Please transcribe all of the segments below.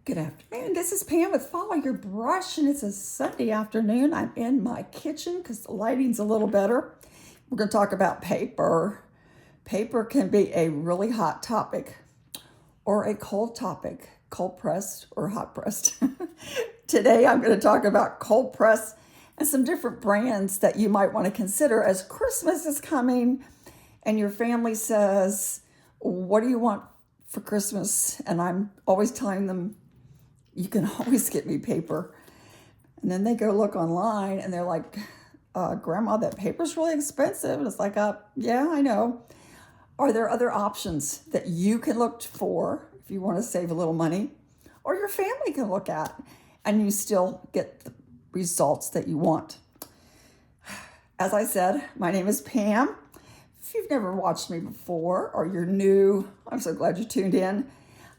Good afternoon. This is Pam with Follow Your Brush, and it's a Sunday afternoon. I'm in my kitchen because the lighting's a little better. We're going to talk about paper. Paper can be a really hot topic or a cold topic, cold pressed or hot pressed. Today I'm going to talk about cold press and some different brands that you might want to consider as Christmas is coming and your family says, what do you want for Christmas? And I'm always telling them, you can always get me paper. And then they go look online and they're like, Grandma, that paper's really expensive. And it's like, yeah, I know. Are there other options that you can look for if you want to save a little money, or your family can look at and you still get the results that you want? As I said, my name is Pam. If you've never watched me before or you're new, I'm so glad you tuned in.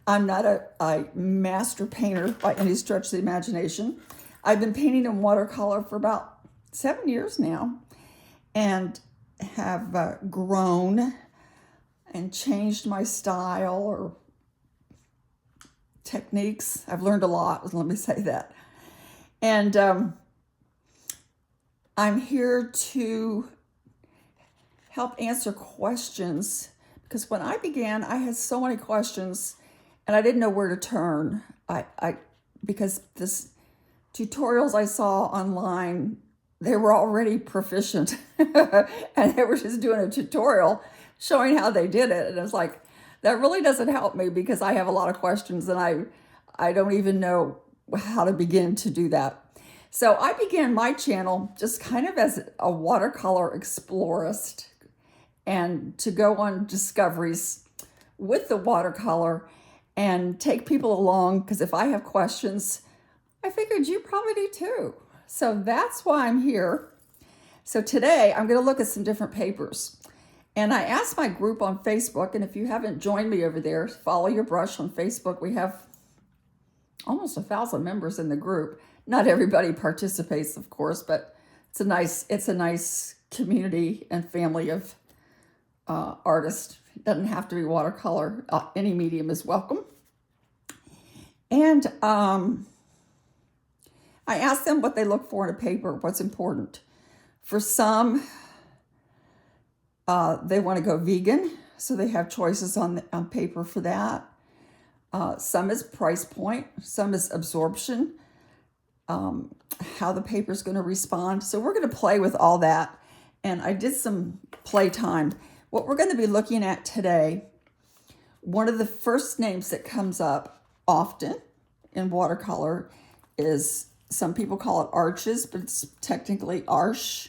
I'm not a master painter by any stretch of the imagination. I've been painting in watercolor for about 7 years now and have grown and changed my style or techniques. I've learned a lot, let me say that. And I'm here to help answer questions, because when I began, I had so many questions and I didn't know where to turn. Because this tutorials I saw online, they were already proficient and they were just doing a tutorial showing how they did it. And it's like, that really doesn't help me because I have a lot of questions and I don't even know how to begin to do that. So I began my channel just kind of as a watercolor explorist and to go on discoveries with the watercolor and take people along, because if I have questions, I figured you probably do too. So that's why I'm here. So today I'm going to look at some different papers. And I asked my group on Facebook, and if you haven't joined me over there, Follow Your Brush on Facebook. We have almost 1,000 members in the group. Not everybody participates, of course, but it's a nice community and family of artists. It doesn't have to be watercolor. Any medium is welcome. And I asked them what they look for in a paper, what's important. For some, they want to go vegan, so they have choices on paper for that. Some is price point, some is absorption, how the paper is going to respond. So we're going to play with all that. And I did some playtime. What we're going to be looking at today, one of the first names that comes up often in watercolor is, some people call it arches, but it's technically arche.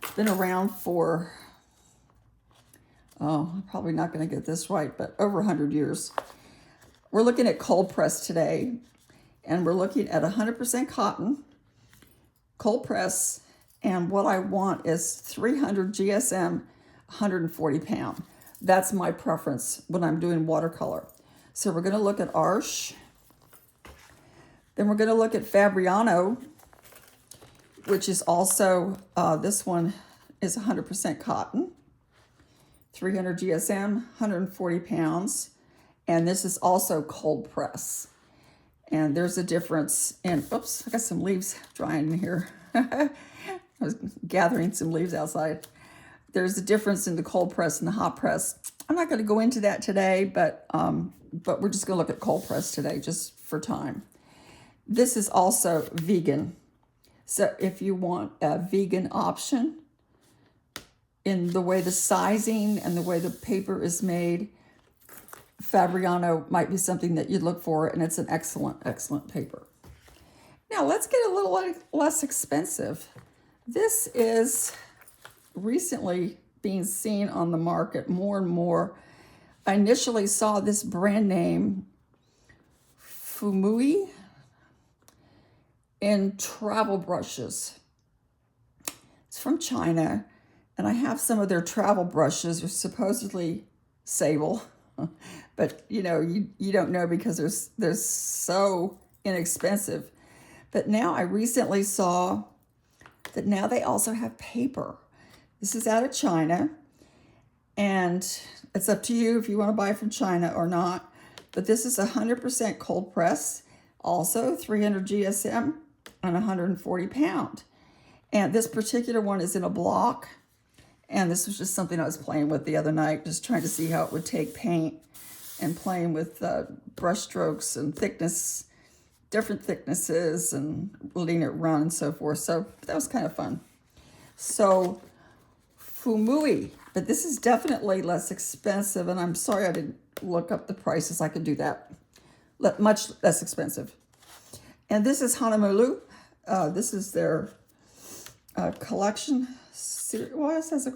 It's been around for, I'm probably not going to get this right, but over 100 years. We're looking at cold press today, and we're looking at 100% cotton, cold press, and what I want is 300 GSM, 140 pound. That's my preference when I'm doing watercolor. So we're going to look at arche. Then we're going to look at Fabriano, which is also, this one is 100% cotton, 300 GSM, 140 pounds. And this is also cold press. And there's a difference in, oops, I got some leaves drying in here. I was gathering some leaves outside. There's a difference in the cold press and the hot press. I'm not going to go into that today, but we're just going to look at cold press today just for time. This is also vegan. So if you want a vegan option in the way the sizing and the way the paper is made, Fabriano might be something that you'd look for, and it's an excellent, excellent paper. Now let's get a little less expensive. This is recently being seen on the market more and more. I initially saw this brand name, Fuumuui, in travel brushes. It's from China, and I have some of their travel brushes. They're supposedly sable, but you don't know because they're so inexpensive. But now I recently saw that now they also have paper. This is out of China, and it's up to you if you want to buy from China or not. But this is 100% cold press. Also 300 GSM and 140 pound. And this particular one is in a block. And this was just something I was playing with the other night, just trying to see how it would take paint and playing with brush strokes and thickness, different thicknesses, and letting it run and so forth. So that was kind of fun. So Fuumuui, but this is definitely less expensive. And I'm sorry I didn't look up the prices. I could do that. Much less expensive. And this is Hahnemuhle. This is their collection series. Well, it says I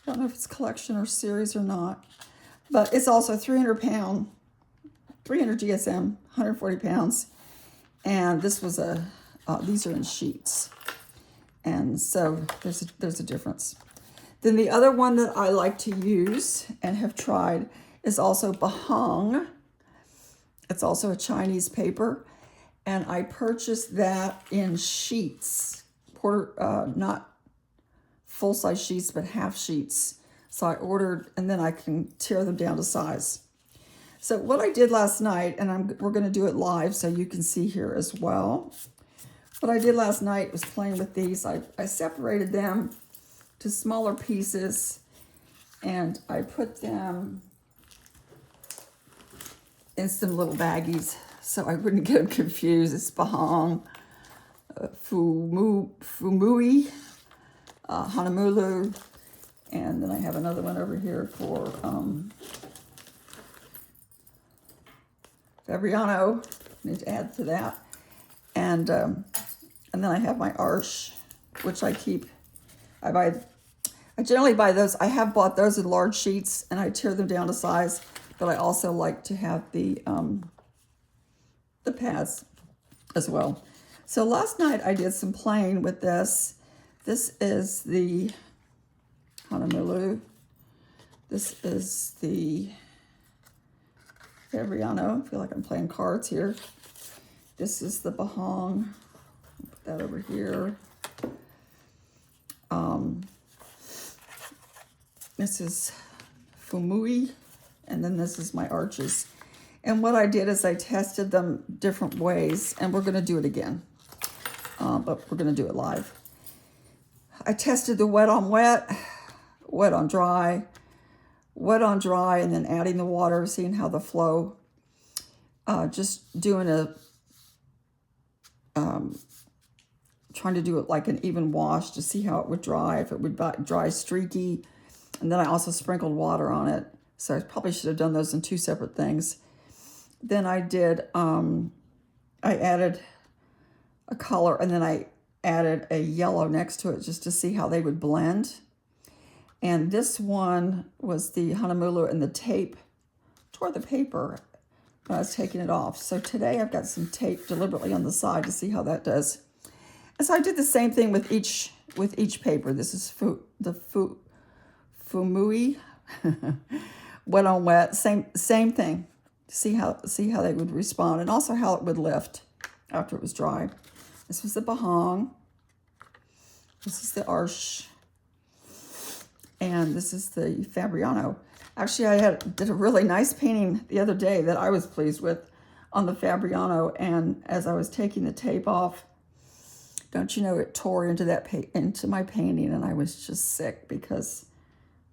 don't know if it's collection or series or not, but it's also 300 pound, 300 GSM, 140 pounds. And this was these are in sheets. And so there's a difference. Then the other one that I like to use and have tried is also Baohong. It's also a Chinese paper. And I purchased that in sheets, not full-size sheets, but half sheets. So I ordered, and then I can tear them down to size. So what I did last night, and we're going to do it live so you can see here as well. What I did last night was playing with these. I separated them to smaller pieces, and I put them in some little baggies so I wouldn't get them confused. It's Baohong, Fuumuui, Hahnemuhle, and then I have another one over here for Fabriano. Need to add to that, and then I have my Arch, which I keep. I generally buy those. I have bought those in large sheets, and I tear them down to size. But I also like to have the pads as well. So last night I did some playing with this. This is the Hahnemuhle. This is the Fabriano. I feel like I'm playing cards here. This is the Baohong. Put that over here. This is Fuumuui, and then this is my arches. And what I did is I tested them different ways, and we're going to do it again, but we're going to do it live. I tested the wet on wet, wet on dry, and then adding the water, seeing how the flow, just doing trying to do it like an even wash to see how it would dry, if it would dry streaky. And then I also sprinkled water on it. So I probably should have done those in two separate things. Then I did, I added a color, and then I added a yellow next to it just to see how they would blend. And this one was the Hahnemuhle, and the tape tore the paper when I was taking it off. So today I've got some tape deliberately on the side to see how that does. And so I did the same thing with each paper. This is the Fuumuui, wet on wet, same thing. See how they would respond, and also how it would lift after it was dry. This was the Baohong. This is the Arch, and this is the Fabriano. Actually, I did a really nice painting the other day that I was pleased with on the Fabriano, and as I was taking the tape off, don't you know, it tore into my painting, and I was just sick because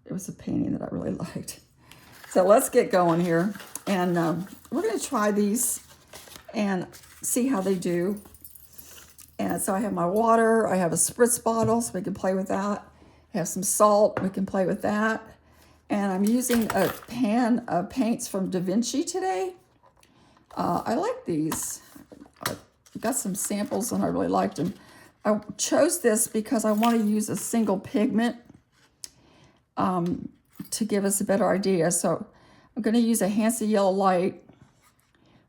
it was a painting that I really liked. So let's get going here, and we're going to try these and see how they do. And so I have my water, I have a spritz bottle, so we can play with that. I have some salt, we can play with that. And I'm using a pan of paints from Da Vinci today. I like these. I got some samples and I really liked them. I chose this because I want to use a single pigment to give us a better idea. So I'm going to use a Hansa Yellow Light,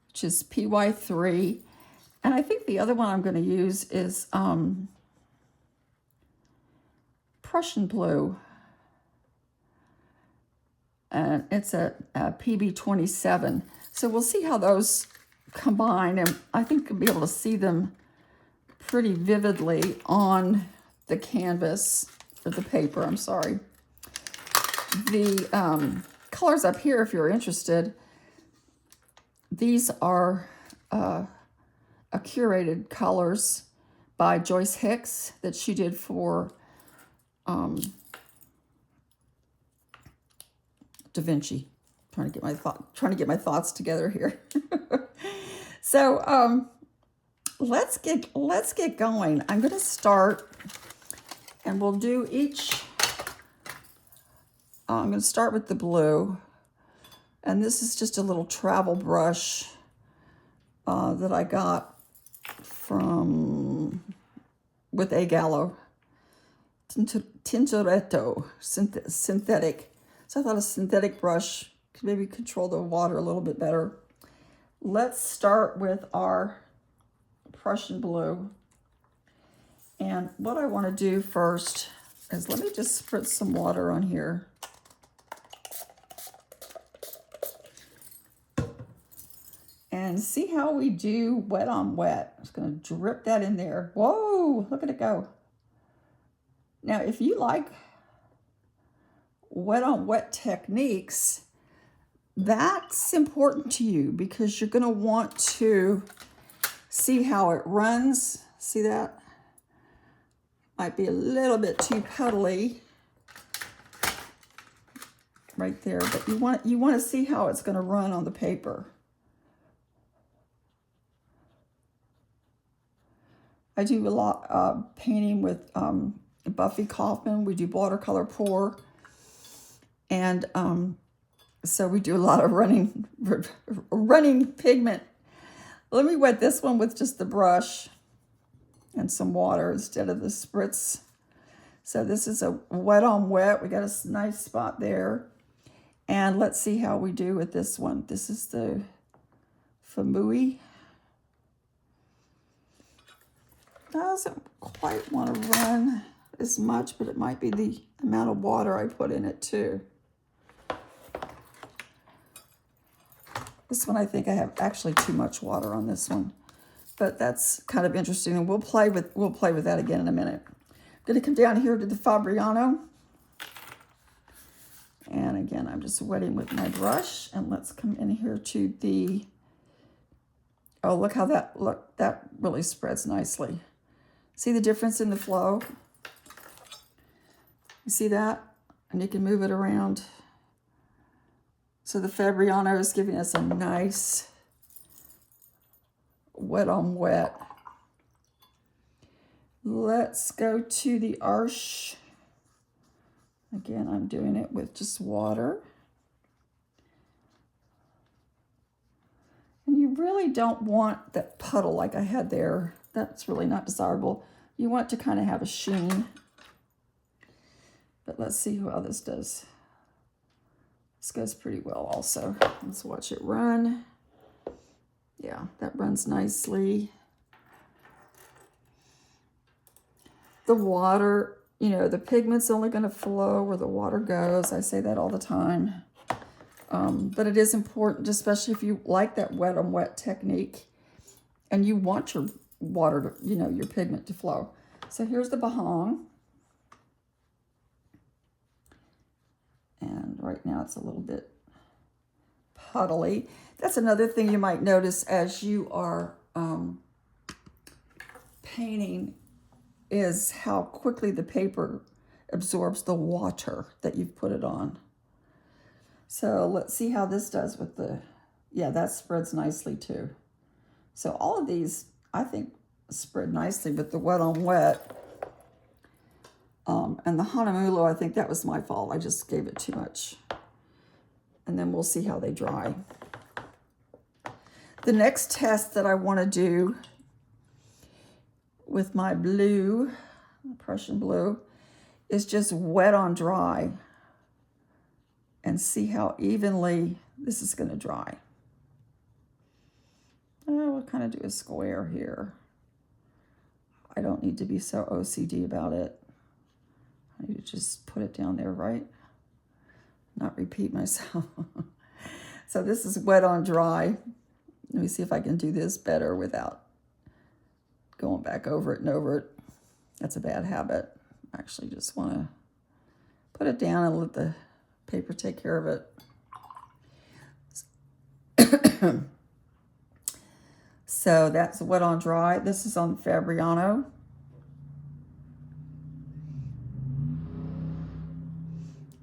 which is PY3. And I think the other one I'm going to use is Prussian Blue. And it's a PB27. So we'll see how those combine. And I think you'll be able to see them pretty vividly on the canvas, or the paper, I'm sorry. The colors up here, if you're interested, These are a curated colors by Joyce Hicks that she did for Da Vinci. Trying to get my thoughts together here. So let's get going. I'm going to start, and we'll do each. I'm going to start with the blue, and this is just a little travel brush that I got with a Gallo Tintoretto synthetic. So I thought a synthetic brush could maybe control the water a little bit better. Let's start with our Prussian blue. And what I want to do first is let me just spritz some water on here. And see how we do wet on wet. I'm just going to drip that in there. Whoa, look at it go. Now, if you like wet on wet techniques, that's important to you because you're going to want to see how it runs. See that? Might be a little bit too puddly right there, but you want to see how it's going to run on the paper. I do a lot of painting with Buffy Kaufman. We do watercolor pour. And so we do a lot of running pigment. Let me wet this one with just the brush and some water instead of the spritz. So this is a wet on wet. We got a nice spot there. And let's see how we do with this one. This is the Fuumuui. Doesn't quite want to run as much, but it might be the amount of water I put in it too. This one, I think I have actually too much water on this one, but that's kind of interesting, and we'll play with that again in a minute. I'm going to come down here to the Fabriano, and again, I'm just wetting with my brush, and let's come in here to the. Oh, look how that really spreads nicely. See the difference in the flow? You see that? And you can move it around. So the Fabriano is giving us a nice wet on wet. Let's go to the Arche. Again, I'm doing it with just water. And you really don't want that puddle like I had there. That's really not desirable. You want to kind of have a sheen. But let's see how this does. This goes pretty well also. Let's watch it run. Yeah, that runs nicely. The water, the pigment's only going to flow where the water goes. I say that all the time. But it is important, especially if you like that wet on wet technique and you want your water to, your pigment to flow. So here's the Baohong. And right now it's a little bit puddly. That's another thing you might notice as you are painting is how quickly the paper absorbs the water that you've put it on. So let's see how this does with that spreads nicely too. So all of these, I think, spread nicely with the wet on wet. And the Hahnemuhle, I think that was my fault. I just gave it too much. And then we'll see how they dry. The next test that I want to do with my blue, Prussian blue, is just wet on dry. And see how evenly this is going to dry. We'll kind of do a square here. I don't need to be so OCD about it. I need to just put it down there, right? Not repeat myself. So this is wet on dry. Let me see if I can do this better without going back over it and over it. That's a bad habit. I actually just want to put it down and let the paper take care of it. So that's wet on dry. This is on Fabriano.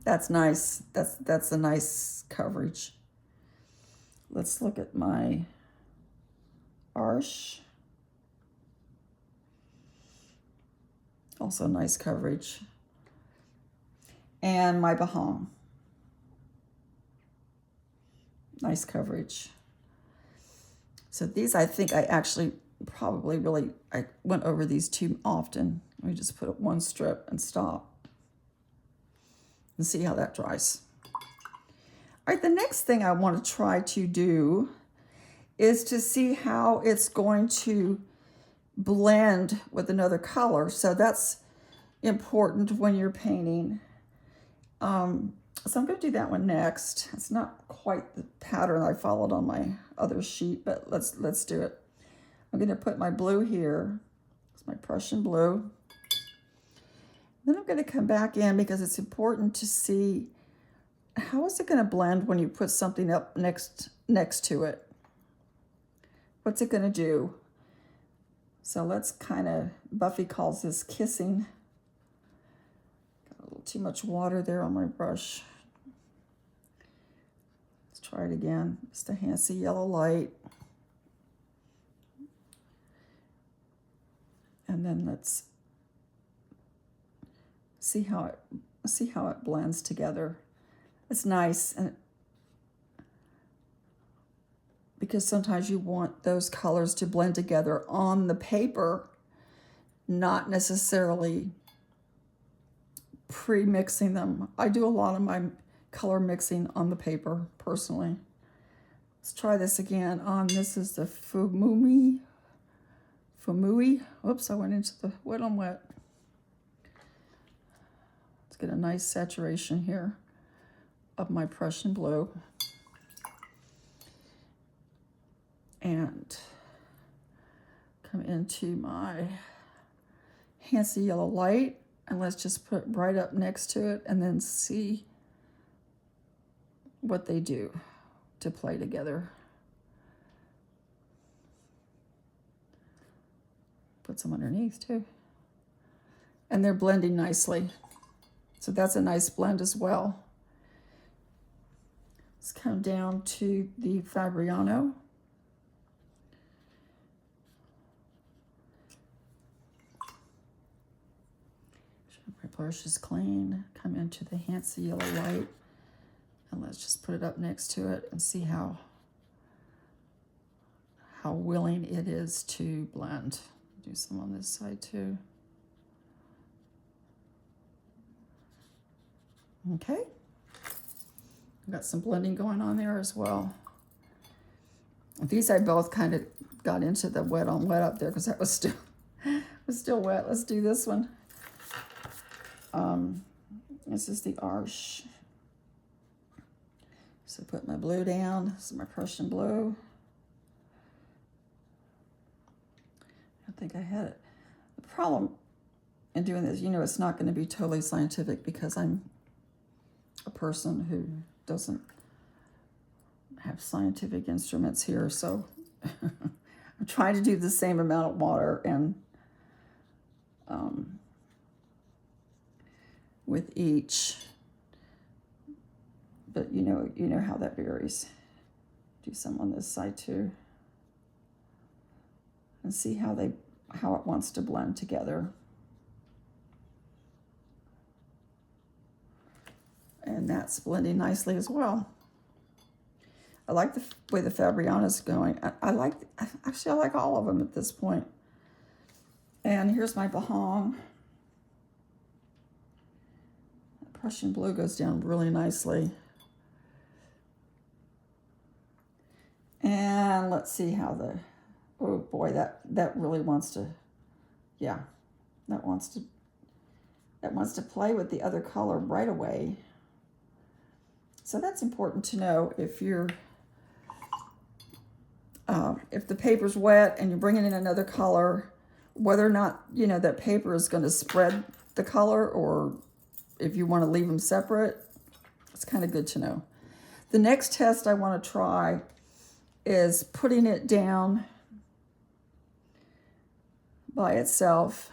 That's nice. That's a nice coverage. Let's look at my Arche. Also nice coverage. And my Baohong. Nice coverage. So these, I think I actually probably really, I went over these too often. Let me just put up one strip and stop and see how that dries. All right, the next thing I want to try to do is to see how it's going to blend with another color. So that's important when you're painting. So I'm going to do that one next. It's not quite the pattern I followed on my other sheet, but let's do it. I'm going to put my blue here. It's my Prussian blue. Then I'm going to come back in because it's important to see how is it going to blend when you put something up next to it. What's it going to do? So let's kind of, Buffy calls this kissing. Got a little too much water there on my brush. Let's try it again. Just a Hancy yellow light. And then let's see how it blends together. It's nice, and because sometimes you want those colors to blend together on the paper, not necessarily pre-mixing them. I do a lot of my color mixing on the paper personally. Let's try this again on, this is the Fuumuui. Oops, I went into the wet on wet. Let's get a nice saturation here of my Prussian blue. And come into my Hancy yellow light, and let's just put it right up next to it and then see what they do to play together. Put some underneath too. And they're blending nicely. So that's a nice blend as well. Let's come down to the Fabriano. My brush is clean. Come into the Hancy yellow light. And let's just put it up next to it and see how willing it is to blend. Do some on this side too. Okay. Got some blending going on there as well. These I both kind of got into the wet on wet up there because that was still wet. Let's do this one. This is the Arche. So put my blue down. This is my Prussian blue. I think I had it. The problem in doing this, it's not going to be totally scientific because I'm a person who doesn't have scientific instruments here. So I'm trying to do the same amount of water and with each, but you know how that varies. Do some on this side too, and see how it wants to blend together. And that's blending nicely as well. I like the way the Fabriano's going. I like all of them at this point. And here's my Baohong. Prussian blue goes down really nicely. And let's see how oh boy, that really wants to, yeah, that wants to play with the other color right away. So that's important to know if you're, if the paper's wet and you're bringing in another color, whether or not, that paper is going to spread the color or if you want to leave them separate. It's kind of good to know. The next test I want to try is putting it down by itself.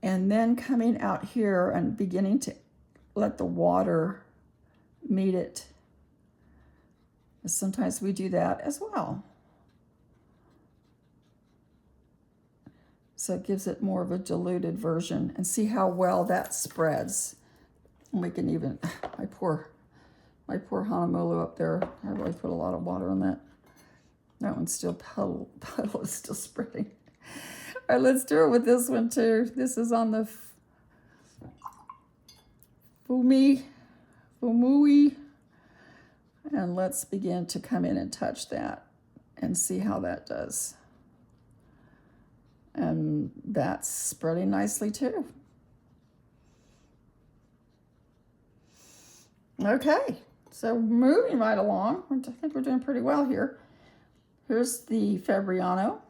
And then coming out here and beginning to let the water meet it. Sometimes we do that as well. So it gives it more of a diluted version, and see how well that spreads. And we can even, my poor Hahnemuhle up there, I really put a lot of water on that. That one's still, puddle is still spreading. All right, let's do it with this one too. This is on the Fuumuui. And let's begin to come in and touch that and see how that does. And that's spreading nicely too. Okay, so moving right along, I think we're doing pretty well here. Here's the Fabriano.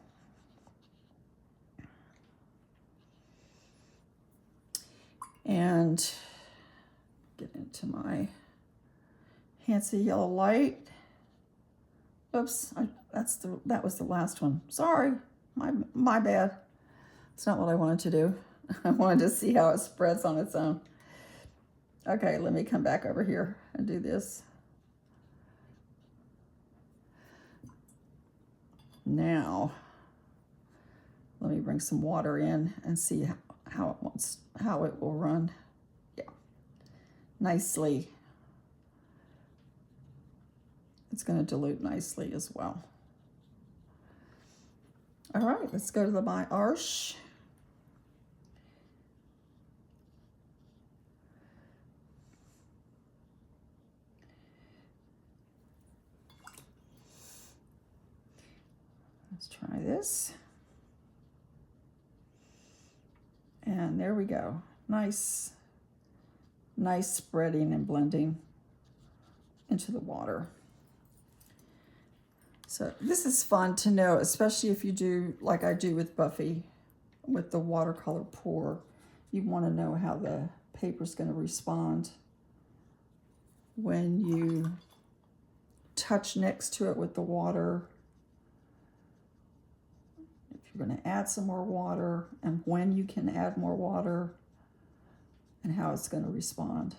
And get into my Handsy yellow light. Oops, that was the last one. Sorry, my bad. It's not what I wanted to do. I wanted to see how it spreads on its own. Okay, let me come back over here and do this. Now, let me bring some water in and see how it will run. Yeah, nicely. It's going to dilute nicely as well. All right, let's go to my arch. Let's try this. And there we go. Nice spreading and blending into the water. So this is fun to know, especially if you do like I do with Buffy, with the watercolor pour. You want to know how the paper's going to respond when you touch next to it with the water. If you're going to add some more water, and when you can add more water, and how it's going to respond.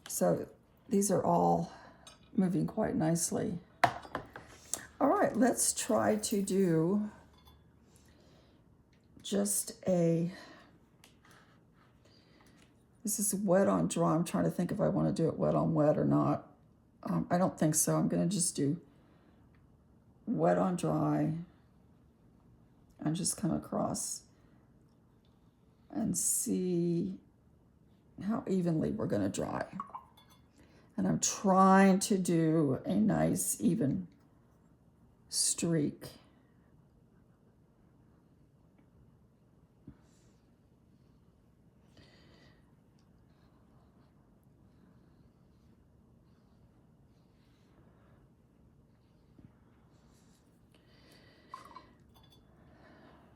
So these are all moving quite nicely. All right, let's try to do just this is wet on dry. I'm trying to think if I want to do it wet on wet or not. I don't think so. I'm going to just do wet on dry and just come across and see how evenly we're going to dry. And I'm trying to do a nice even streak.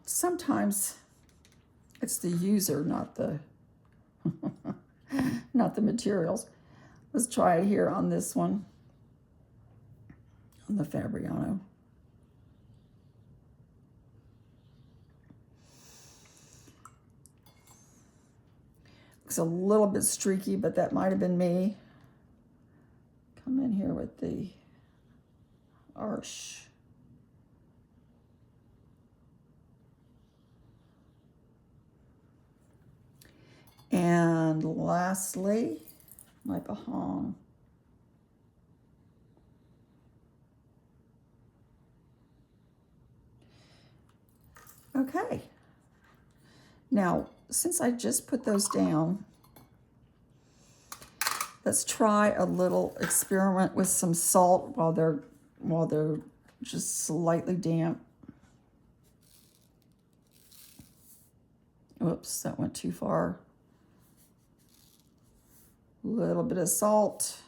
Sometimes it's the user, not the not the materials. Let's try it here on this one, on the Fabriano. Looks a little bit streaky, but that might have been me. Come in here with the arch. And lastly, my Baohong. Okay. Now, since I just put those down, let's try a little experiment with some salt while they're just slightly damp. Oops, that went too far. A little bit of salt.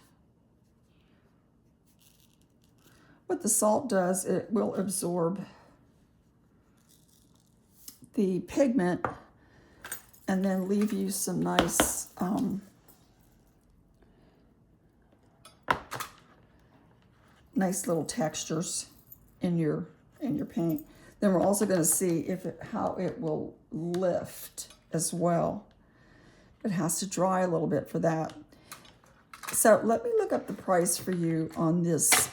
What the salt does, it will absorb the pigment and then leave you some nice nice little textures in your paint. Then we're also going to see how it will lift as well. It has to dry a little bit for that. So let me look up the price for you on this,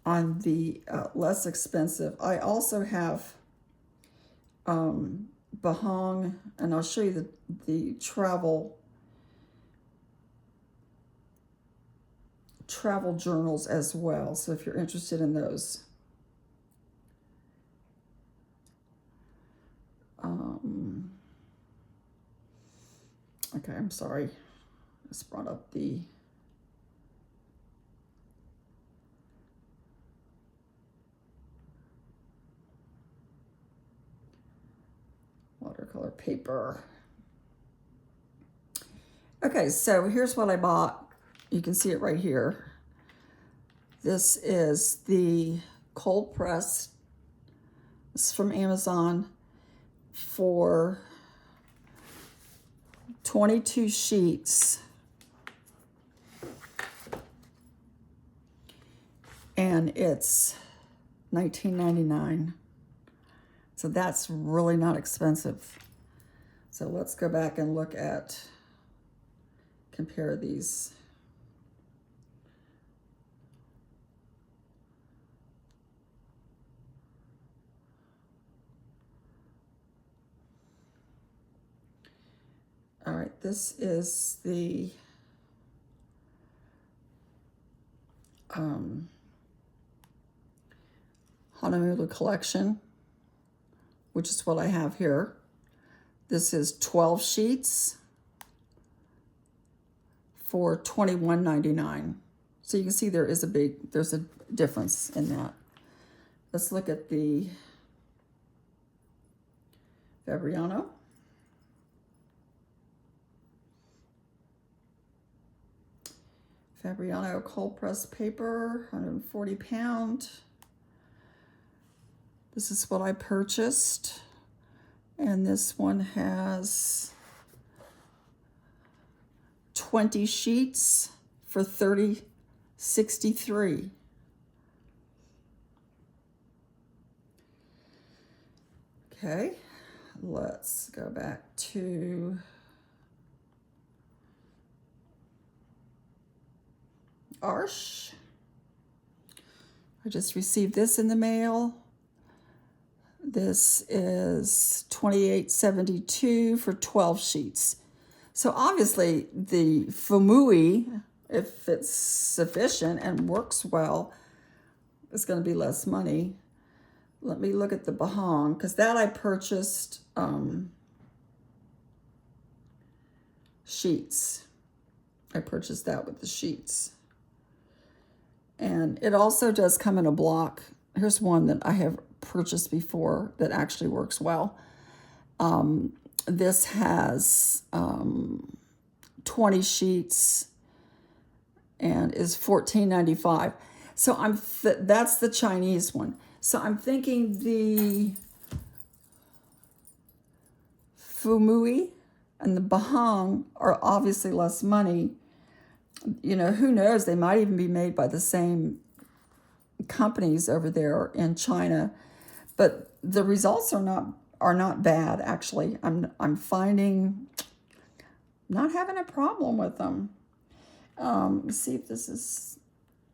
on the less expensive. I also have Baohong, and I'll show you the travel journals as well. So if you're interested in those. Okay, I'm sorry. I just brought up the watercolor paper. Okay, so here's what I bought. You can see it right here. This is the cold press. This is from Amazon for 22 sheets. And it's $19.99. So that's really not expensive. So let's go back and look at, compare these. All right, this is the Hahnemuhle collection, which is what I have here. This is 12 sheets for $21.99. So you can see there's a difference in that. Let's look at the Fabriano. Fabriano cold press paper, 140 pound. This is what I purchased. And this one has 20 sheets for $30.63. Okay, let's go back to Arsh. I just received this in the mail. This is $28.72 for 12 sheets. So obviously the Fuumuui, if it's sufficient and works well, is going to be less money. Let me look at the Baohong, because that I purchased sheets. I purchased that with the sheets. And it also does come in a block. Here's one that I have purchased before that actually works well. This has 20 sheets and is $14.95. So that's the Chinese one. So I'm thinking the Fuumuui and the Baohong are obviously less money. You know, who knows? They might even be made by the same companies over there in China, but the results are not bad actually. I'm finding not having a problem with them. Let's see if this is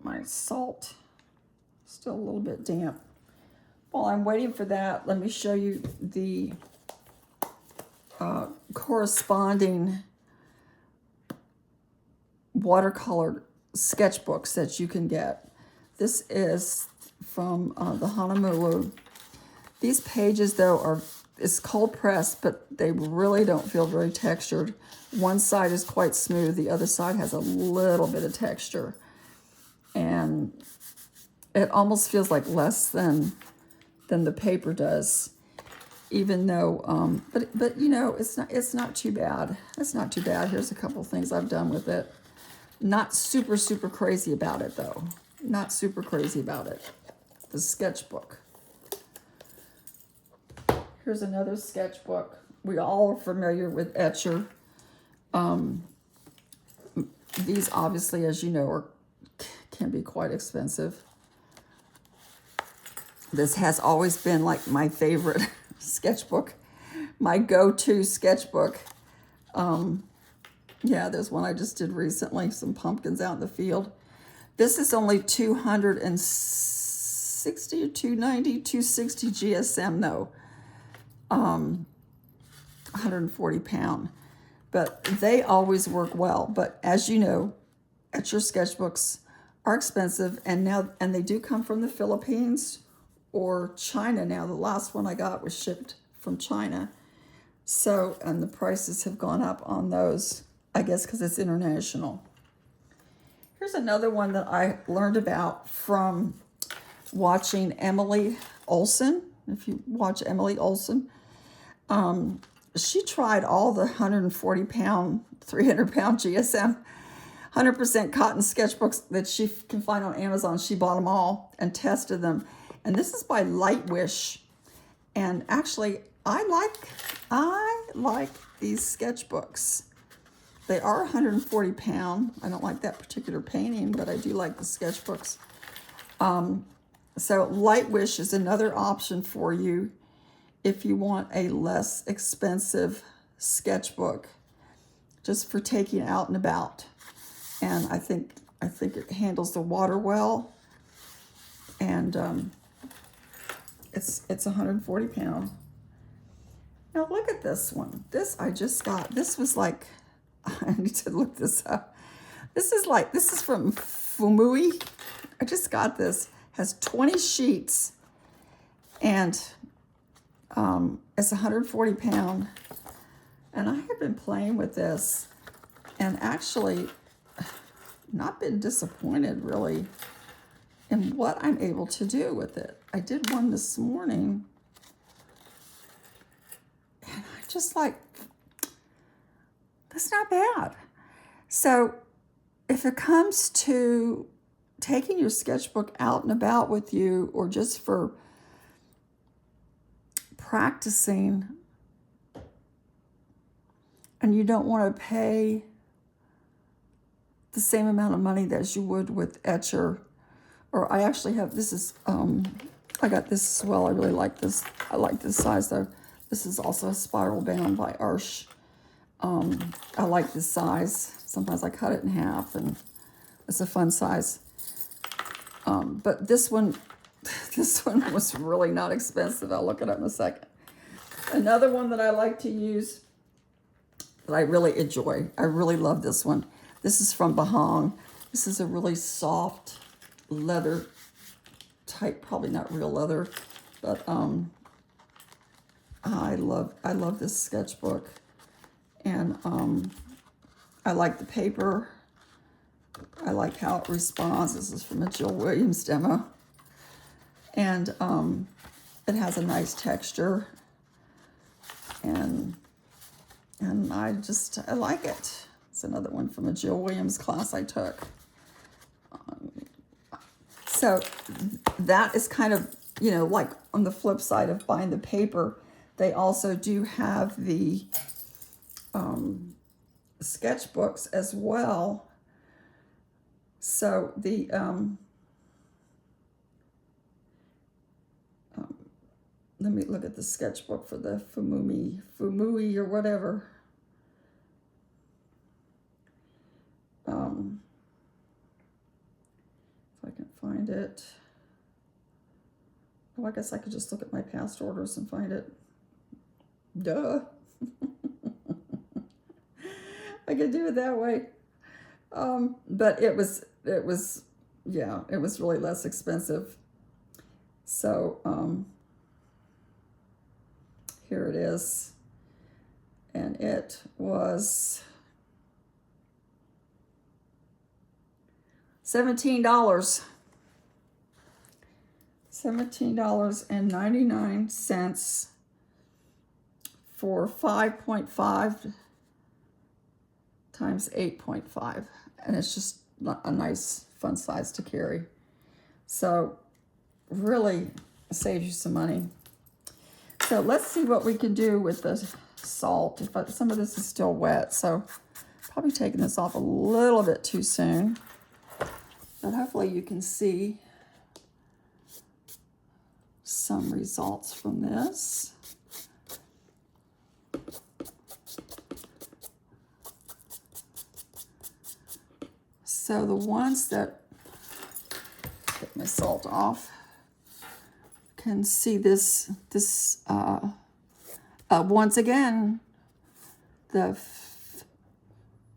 my salt. Still a little bit damp. While I'm waiting for that, let me show you the corresponding watercolor sketchbooks that you can get. This is from the Hahnemuhle. These pages, though, it's cold pressed, but they really don't feel very textured. One side is quite smooth. The other side has a little bit of texture. And it almost feels like less than the paper does. Even though, but you know, it's not too bad. It's not too bad. Here's a couple things I've done with it. Not super crazy about it, though. Not super crazy about it. The sketchbook. Here's another sketchbook. We all are familiar with Etcher. These obviously, as you know, can be quite expensive. This has always been like my favorite sketchbook, my go-to sketchbook. Yeah, there's one I just did recently, some pumpkins out in the field. This is only 260 or 290, 260 GSM though. 140 pound. But they always work well. But as you know, etcher sketchbooks are expensive, and they do come from the Philippines or China now. The last one I got was shipped from China. So, and the prices have gone up on those, I guess because it's international. Here's another one that I learned about from watching Emily Olsen. If you watch Emily Olsen, she tried all the 140 pound, 300 pound GSM, 100% cotton sketchbooks that she can find on Amazon. She bought them all and tested them. And this is by Lightwish. And actually, I like these sketchbooks. They are 140 pound. I don't like that particular painting, but I do like the sketchbooks. So Lightwish is another option for you if you want a less expensive sketchbook, just for taking out and about. And I think it handles the water well, and it's 140 pound. Now look at this one. This I just got. This was like, I need to look this up. This is from Fuumuui. I just got this. Has 20 sheets, and it's 140 pound. And I have been playing with this, and actually not been disappointed really in what I'm able to do with it. I did one this morning, and I just like, that's not bad. So if it comes to taking your sketchbook out and about with you, or just for practicing, and you don't want to pay the same amount of money as you would with etcher, or I actually have, this is, I got this as well. I really like this. I like this size though. This is also a spiral bound by Arsh. I like this size. Sometimes I cut it in half, and it's a fun size. But this one was really not expensive. I'll look it up in a second. Another one that I like to use, that I really enjoy. I really love this one. This is from Baohong. This is a really soft leather type, probably not real leather, but I love this sketchbook, and I like the paper. I like how it responds. This is from a Jill Williams demo, and it has a nice texture, and I like it. It's another one from a Jill Williams class I took. So that is kind of, like on the flip side of buying the paper, they also do have the sketchbooks as well. So the let me look at the sketchbook for the Fuumuui or whatever. If I can find it. Oh, I guess I could just look at my past orders and find it. Duh. I could do it that way. But it was really less expensive. So here it is, and it was $17. $17.99 for 5.5 times 8.5, and it's just a nice fun size to carry. So really saves you some money. So let's see what we can do with the salt. Some of this is still wet, so probably taking this off a little bit too soon, but hopefully you can see. some results from this. So the ones that, get my salt off, can see this once again, the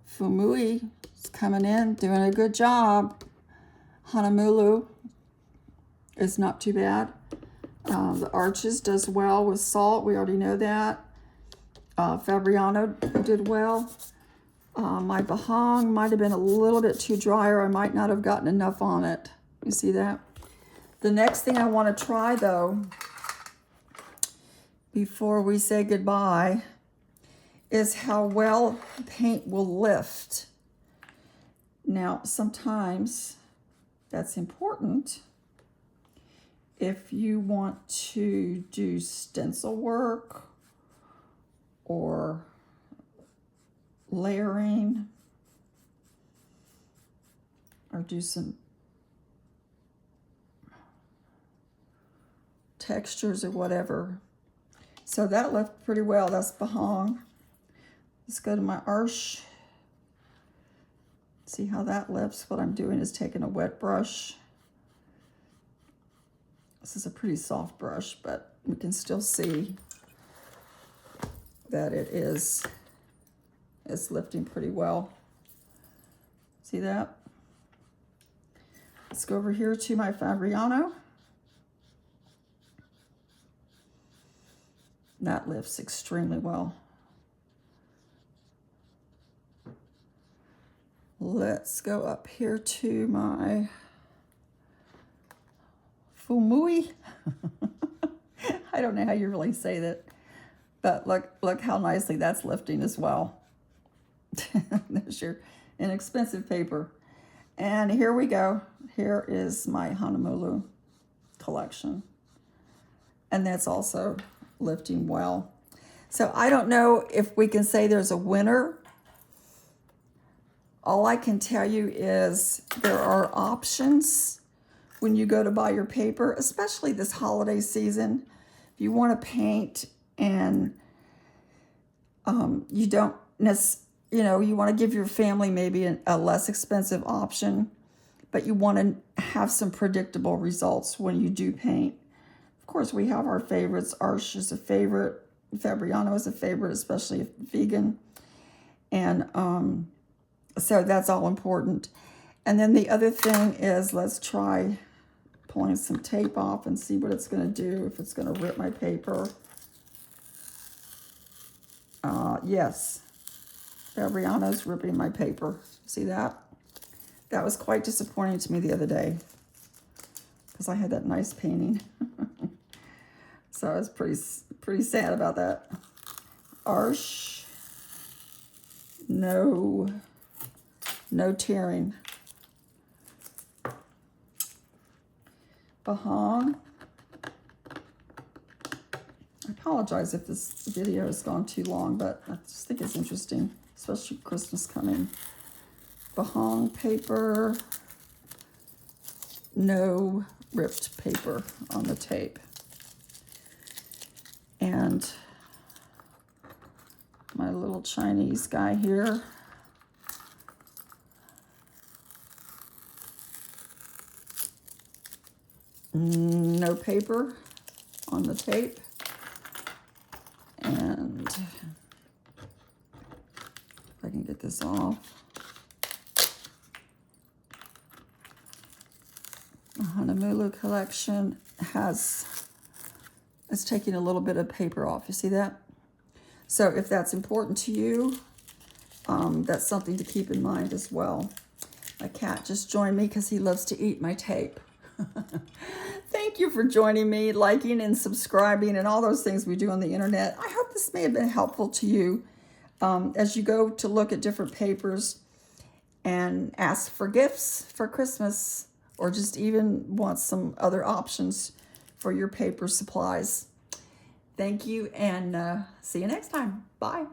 Fuumuui is coming in, doing a good job. Hahnemuhle is not too bad. The Arches does well with salt. We already know that. Fabriano did well. My Baohong might have been a little bit too dry, or I might not have gotten enough on it. You see that? The next thing I want to try, though, before we say goodbye, is how well paint will lift. Now, sometimes that's important if you want to do stencil work or layering or do some textures or whatever. So that left pretty well. That's Baohong. Let's go to my Arch. See how that lifts. What I'm doing is taking a wet brush. This is a pretty soft brush, but we can still see that it's lifting pretty well. See that? Let's go over here to my Fabriano. That lifts extremely well. Let's go up here to my Fuumuui. I don't know how you really say that, but look how nicely that's lifting as well. There's your inexpensive paper. And here we go. Here is my Hahnemuhle collection. And that's also lifting well. So I don't know if we can say there's a winner. All I can tell you is there are options when you go to buy your paper, especially this holiday season. If you want to paint and you don't necessarily, you want to give your family maybe a less expensive option, but you want to have some predictable results when you do paint. Of course, we have our favorites. Arch is a favorite. Fabriano is a favorite, especially if vegan. And so that's all important. And then the other thing is, let's try pulling some tape off and see what it's going to do, if it's going to rip my paper. Yes, Fabriano's ripping my paper. See that? That was quite disappointing to me the other day because I had that nice painting. So I was pretty sad about that. Arch, no tearing. Baohong. I apologize if this video has gone too long, but I just think it's interesting, especially Christmas coming. Baohong paper, no ripped paper on the tape. And my little Chinese guy here. No paper on the tape. And if I can get this off. The Hahnemuhle collection it's taking a little bit of paper off. You see that? So if that's important to you, that's something to keep in mind as well. My cat just joined me because he loves to eat my tape. Thank you for joining me, liking and subscribing and all those things we do on the internet. I hope this may have been helpful to you as you go to look at different papers and ask for gifts for Christmas, or just even want some other options for your paper supplies. Thank you, and see you next time. Bye.